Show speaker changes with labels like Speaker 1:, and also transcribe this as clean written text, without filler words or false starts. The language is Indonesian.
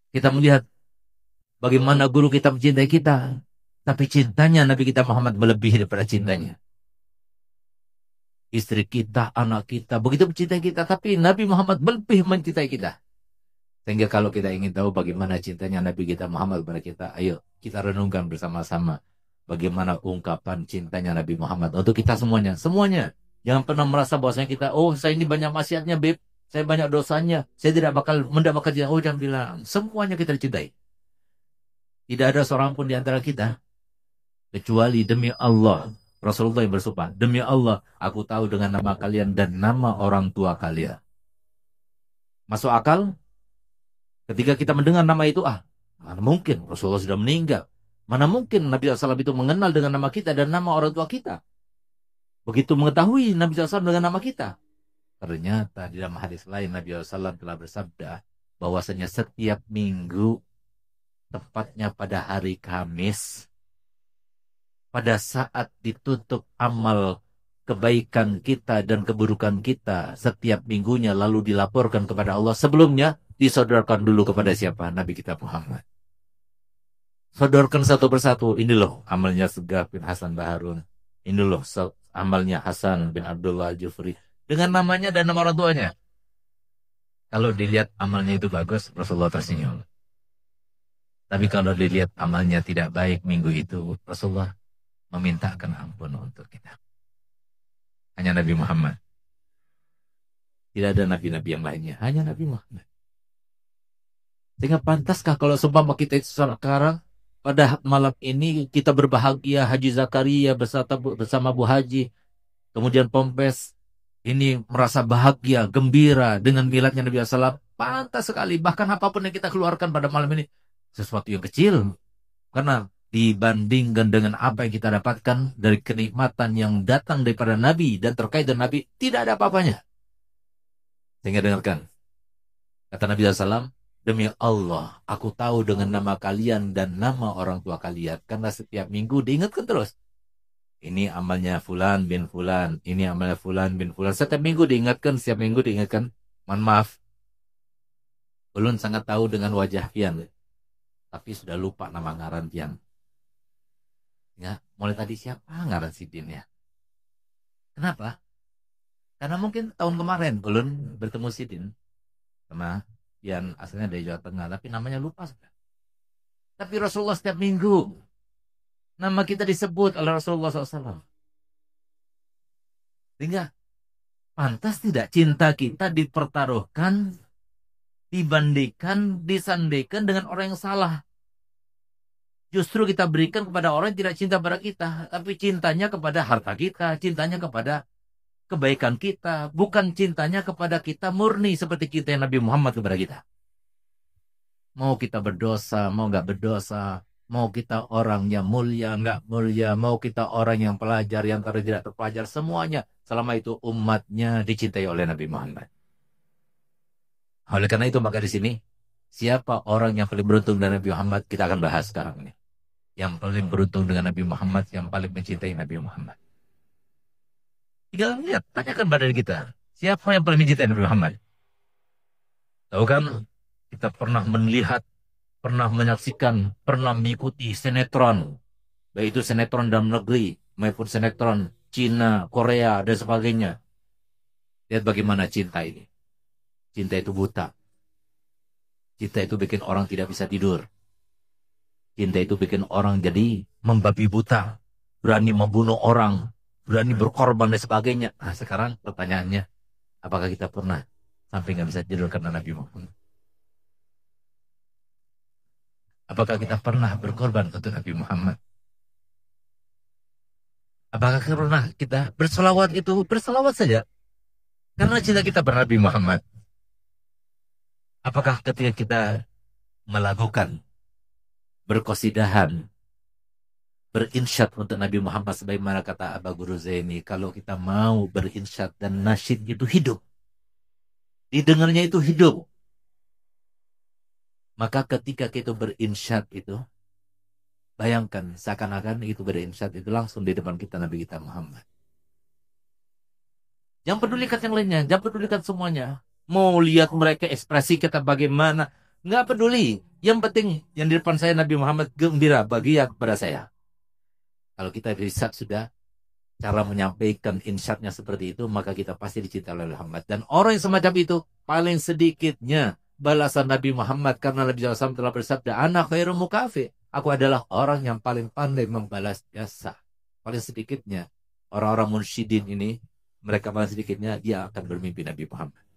Speaker 1: Kita melihat bagaimana guru kita mencintai kita. Tapi cintanya Nabi kita Muhammad melebihi daripada cintanya istri kita, anak kita. Begitu mencintai kita. Tapi Nabi Muhammad lebih mencintai kita. Sehingga kalau kita ingin tahu bagaimana cintanya Nabi kita Muhammad kepada kita, ayo kita renungkan bersama-sama. Bagaimana ungkapan cintanya Nabi Muhammad untuk kita semuanya. Semuanya. Jangan pernah merasa bahwasanya kita, oh saya ini banyak maksiatnya, Beb. Saya banyak dosanya. Saya tidak bakal mendapatkan cinta. Oh jangan bilang. Semuanya kita dicintai. Tidak ada seorang pun di antara kita. Kecuali demi Allah. Rasulullah yang bersumpah. Demi Allah, aku tahu dengan nama kalian dan nama orang tua kalian. Masuk akal? Ketika kita mendengar nama itu, mana mungkin Rasulullah sudah meninggal. Mana mungkin Nabi SAW itu mengenal dengan nama kita dan nama orang tua kita. Begitu mengetahui Nabi SAW dengan nama kita. Ternyata di dalam hadis lain Nabi SAW telah bersabda bahwasanya setiap minggu, tepatnya pada hari Kamis, pada saat ditutup amal kebaikan kita dan keburukan kita setiap minggunya lalu dilaporkan kepada Allah, sebelumnya disodorkan dulu kepada siapa? Nabi kita Muhammad. Sodorkan satu persatu. Ini loh amalnya Segaf bin Hasan Baharun. Ini loh amalnya Hasan bin Abdullah Al-Jufri. Dengan namanya dan nama orang tuanya. Kalau dilihat amalnya itu bagus, Rasulullah tersenyum. Tapi kalau dilihat amalnya tidak baik minggu itu, Rasulullah memintakan ampun untuk kita. Hanya Nabi Muhammad. Tidak ada nabi-nabi yang lainnya. Hanya Nabi Muhammad. Sehingga pantaskah kalau seumpama kita itu sekarang, pada malam ini kita berbahagia Haji Zakaria bersama Bu Haji. Kemudian Pompes ini merasa bahagia, gembira dengan miladnya Nabi SAW. Pantas sekali. Bahkan apapun yang kita keluarkan pada malam ini. Sesuatu yang kecil. Karena dibandingkan dengan apa yang kita dapatkan dari kenikmatan yang datang daripada Nabi dan terkait dengan Nabi, tidak ada apa-apanya. Sehingga dengarkan. Kata Nabi SAW, demi Allah, aku tahu dengan nama kalian dan nama orang tua kalian. Karena setiap minggu diingatkan terus. Ini amalnya Fulan bin Fulan. Ini amalnya Fulan bin Fulan. Setiap minggu diingatkan, setiap minggu diingatkan. Mohon maaf. Ulun sangat tahu dengan wajah pian. Tapi sudah lupa nama ngaran pian. Ya, mulai tadi siapa ngaran Sidin ya? Kenapa? Karena mungkin tahun kemarin ulun bertemu Sidin. Sama pian asalnya dari Jawa Tengah. Tapi namanya lupa sudah. Tapi Rasulullah setiap minggu nama kita disebut oleh Rasulullah SAW. Sehingga pantas tidak cinta kita dipertaruhkan, dibandingkan, disandaikan dengan orang yang salah. Justru kita berikan kepada orang yang tidak cinta pada kita. Tapi cintanya kepada harta kita, cintanya kepada kebaikan kita. Bukan cintanya kepada kita murni seperti cinta Nabi Muhammad kepada kita. Mau kita berdosa, mau nggak berdosa. Mau kita orang yang mulia, nggak mulia. Mau kita orang yang pelajar, yang tidak terpelajar. Semuanya. Selama itu umatnya dicintai oleh Nabi Muhammad. Oleh karena itu maka di sini. Siapa orang yang paling beruntung dengan Nabi Muhammad? Kita akan bahas sekarang ini. Yang paling beruntung dengan Nabi Muhammad. Yang paling mencintai Nabi Muhammad. Tinggal lihat. Tanyakan pada diri kita. Siapa yang paling mencintai Nabi Muhammad? Tahu kan? Kita pernah melihat, pernah menyaksikan, pernah mengikuti sinetron. Baik itu sinetron dalam negeri, maupun sinetron Cina, Korea, dan sebagainya. Lihat bagaimana cinta ini. Cinta itu buta. Cinta itu bikin orang tidak bisa tidur. Cinta itu bikin orang jadi membabi buta. Berani membunuh orang. Berani berkorban dan sebagainya. Nah sekarang pertanyaannya. Apakah kita pernah sampai nggak bisa tidur karena Nabi Muhammad? Apakah kita pernah berkorban untuk Nabi Muhammad? Apakah pernah kita berselawat itu? Berselawat saja. Karena cinta kita pada Nabi Muhammad. Apakah ketika kita melakukan berkosidahan, berinsyad untuk Nabi Muhammad sebagaimana kata Aba Guru Zaini, kalau kita mau berinsyad dan nasyid itu hidup, didengarnya itu hidup, maka ketika kita berinsyad itu, bayangkan seakan-akan itu berinsyad itu langsung di depan kita Nabi kita Muhammad. Jangan pedulikan yang lainnya, jangan pedulikan semuanya. Mau lihat mereka ekspresi kita bagaimana, nggak peduli. Yang penting yang di depan saya Nabi Muhammad gembira bagi yang kepada saya. Kalau kita bisa sudah cara menyampaikan insyatnya seperti itu, maka kita pasti dicintai oleh Muhammad. Dan orang yang semacam itu paling sedikitnya balasan Nabi Muhammad, karena Nabi SAW telah bersabda, "Ana khairu mukafi." Aku adalah orang yang paling pandai membalas jasa. Paling sedikitnya orang-orang munsyidin ini, mereka paling sedikitnya dia akan bermimpi Nabi Muhammad.